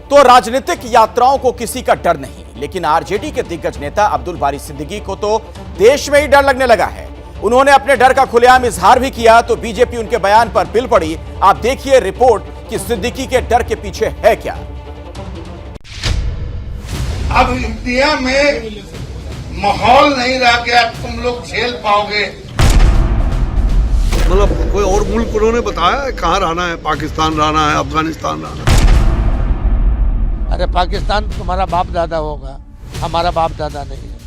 तो राजनीतिक यात्राओं को किसी का डर नहीं, लेकिन आरजेडी के दिग्गज नेता अब्दुल बारी सिद्दीकी को तो देश में ही डर लगने लगा है। उन्होंने अपने डर का खुलेआम इजहार भी किया तो बीजेपी उनके बयान पर पिल पड़ी। आप देखिए रिपोर्ट कि सिद्दीकी के डर के पीछे है क्या। अब इंडिया में माहौल नहीं रह गया, तुम लोग झेल पाओगे। मतलब कोई और मुल्क उन्होंने बताया है कहाँ रहना है, पाकिस्तान रहना है, अफगानिस्तान रहना है। अरे पाकिस्तान तुम्हारा बाप दादा होगा, हमारा बाप दादा नहीं है।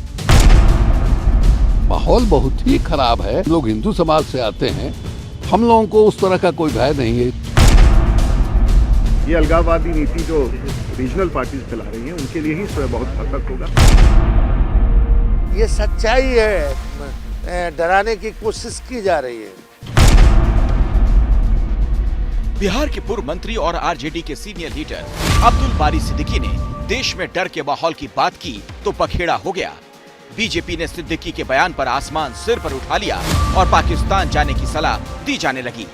माहौल बहुत ही खराब है। लोग हिंदू समाज से आते हैं, हम लोगों को उस तरह का कोई भय नहीं है। ये अलगाववादी नीति जो रीजनल पार्टीज फैला रही हैं, उनके लिए ही स्वयं बहुत घातक होगा। ये सच्चाई है, डराने की कोशिश की जा रही है। बिहार के पूर्व मंत्री और आरजेडी के सीनियर लीडर अब्दुल बारी सिद्दीकी ने देश में डर के माहौल की बात की तो पखेड़ा हो गया। बीजेपी ने सिद्दीकी के बयान पर आसमान सिर पर उठा लिया और पाकिस्तान जाने की सलाह दी जाने लगी।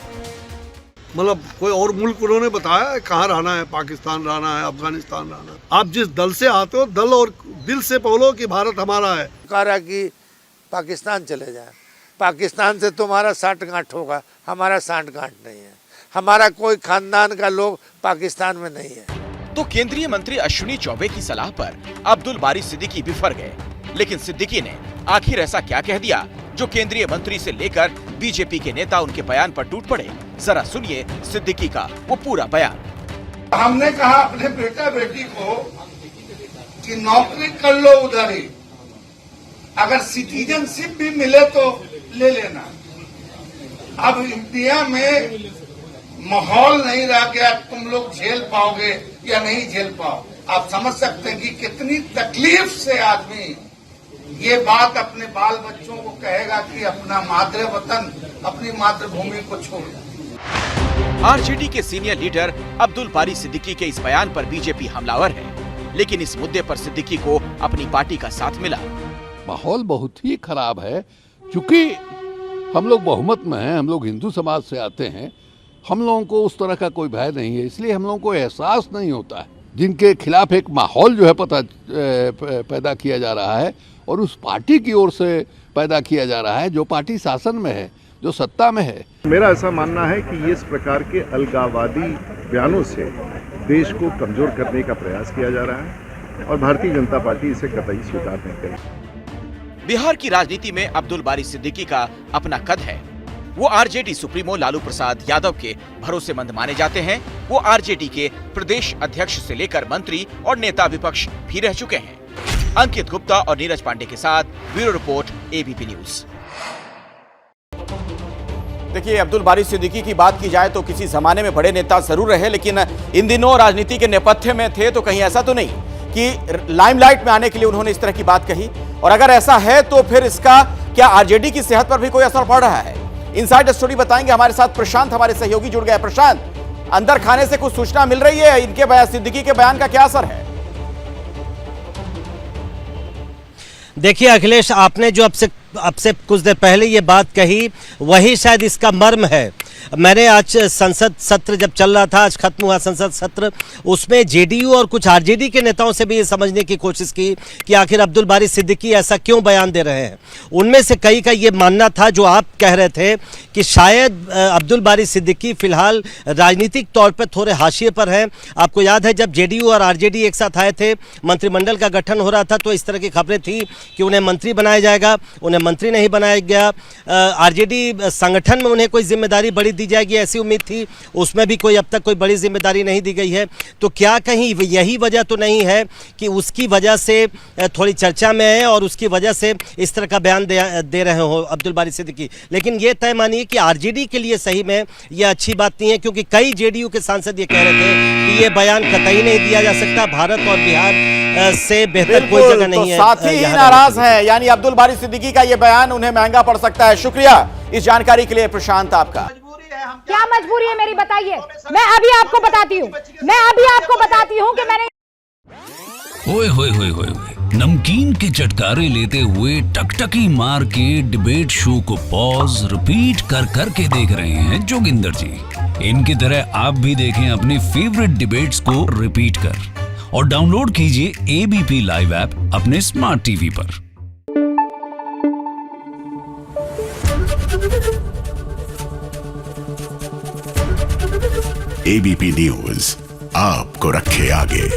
मतलब कोई और मुल्क उन्होंने बताया है कहाँ रहना है, पाकिस्तान रहना है, अफगानिस्तान रहना है। आप जिस दल से आते हो, दल और दिल से बोलो कि भारत हमारा है। कहा कि पाकिस्तान चले जाए, पाकिस्तान से तुम्हारा साठगांठ होगा, हमारा साठगांठ नहीं है। हमारा कोई खानदान का लोग पाकिस्तान में नहीं है। तो केंद्रीय मंत्री अश्विनी चौबे की सलाह पर अब्दुल बारी सिद्दीकी बिफर गए। लेकिन सिद्दीकी ने आखिर ऐसा क्या कह दिया जो केंद्रीय मंत्री से लेकर बीजेपी के नेता उनके बयान पर टूट पड़े। जरा सुनिए सिद्दीकी का वो पूरा बयान। हमने कहा अपने बेटा बेटी को कि नौकरी कर लो उधर ही, अगर सिटीजनशिप भी मिले तो ले लेना। अब इंडिया में माहौल नहीं रह गया, तुम लोग झेल पाओगे या नहीं झेल पाओ। आप समझ सकते हैं कि कितनी तकलीफ से आदमी ये बात अपने बाल बच्चों को कहेगा कि अपना मातृ वतन, अपनी मातृभूमि को छोड़ दो। आरजेडी के सीनियर लीडर अब्दुल बारी सिद्दीकी के इस बयान पर बीजेपी हमलावर है, लेकिन इस मुद्दे पर सिद्दीकी को अपनी पार्टी का साथ मिला। माहौल बहुत ही खराब है, क्योंकि हम लोग बहुमत में हैं, हम लोग हिंदू समाज से आते हैं, हम लोगों को उस तरह का कोई भय नहीं है, इसलिए हम लोगों को एहसास नहीं होता है। जिनके खिलाफ एक माहौल जो है पैदा किया जा रहा है और उस पार्टी की ओर से पैदा किया जा रहा है जो पार्टी शासन में है, जो सत्ता में है। मेरा ऐसा मानना है कि इस प्रकार के अलगाववादी बयानों से देश को कमजोर करने का प्रयास किया जा रहा है और भारतीय जनता पार्टी इसे कतई स्वीकार नहीं करेगी। बिहार की राजनीति में अब्दुल बारी सिद्दीकी का अपना कद है। वो आरजेडी सुप्रीमो लालू प्रसाद यादव के भरोसेमंद माने जाते हैं। वो आरजेडी के प्रदेश अध्यक्ष से लेकर मंत्री और नेता विपक्ष भी रह चुके हैं। अंकित गुप्ता और नीरज पांडे के साथ ब्यूरो रिपोर्ट, एबीपी न्यूज। देखिए, अब्दुल बारी सिद्दीकी की बात की जाए तो किसी जमाने में बड़े नेता जरूर रहे, लेकिन इन दिनों राजनीति के नेपथ्य में थे तो कहीं ऐसा तो नहीं कि लाइमलाइट में आने के लिए उन्होंने इस तरह की बात कही। और अगर ऐसा है तो फिर इसका क्या आरजेडी की सेहत पर भी कोई असर पड़ रहा है? इनसाइड स्टोरी बताएंगे हमारे साथ प्रशांत, हमारे सहयोगी जुड़ गए। प्रशांत, अंदर खाने से कुछ सूचना मिल रही है? इनके बयान, सिद्दीकी के बयान का क्या असर है? देखिए अखिलेश, आपने जो अब से कुछ देर पहले ये बात कही, वही शायद इसका मर्म है। मैंने आज संसद सत्र जब चल रहा था, आज खत्म हुआ संसद सत्र, उसमें जेडीयू और कुछ आरजेडी के नेताओं से भी ये समझने की कोशिश की कि आखिर अब्दुल बारी सिद्दीकी ऐसा क्यों बयान दे रहे हैं। उनमें से कई का ये मानना था, जो आप कह रहे थे, कि शायद अब्दुल बारी सिद्दीकी फिलहाल राजनीतिक तौर पर थोड़े हाशिए पर हैं। आपको याद है जब जेडीयू और आरजेडी एक साथ आए थे, मंत्रिमंडल का गठन हो रहा था, तो इस तरह की खबरें थी कि उन्हें मंत्री बनाया जाएगा, उन्हें मंत्री नहीं बनाया गया। आरजेडी संगठन में उन्हें कोई जिम्मेदारी बड़ी दी जाएगी ऐसी उम्मीद थी, उसमें भी कोई अब तक कोई बड़ी जिम्मेदारी नहीं दी गई है। तो क्या कहीं यही वजह तो नहीं है कि उसकी वजह से थोड़ी चर्चा में है और उसकी वजह से इस तरह का बयान दे रहे हो अब्दुल बारी सिद्दीकी? लेकिन ये तय मानिए कि आरजेडी के लिए सही में ये अच्छी बात नहीं है, क्योंकि कई जेडीयू के सांसद ये कह रहे थे कि ये बयान कतई नहीं दिया जा सकता, भारत और बिहार से बेहतर कोई जगह नहीं है। साथी ही नाराज है, यानी अब्दुल बारी सिद्दीकी का ये बयान उन्हें महंगा पड़ सकता है। शुक्रिया इस जानकारी के लिए प्रशांत आपका। क्या मजबूरी है मेरी, बताइए। मैं अभी आपको बताती हूँ कि मैंने ओए होए होए होए नमकीन के चटकारे लेते हुए टकटकी मार के डिबेट शो को पॉज रिपीट कर करके देख रहे हैं जोगिंदर जी। इनकी तरह आप भी देखें अपने फेवरेट डिबेट्स को रिपीट कर। और डाउनलोड कीजिए एबीपी लाइव ऐप अपने स्मार्ट टीवी पर। एबीपी न्यूज आपको रखे आगे।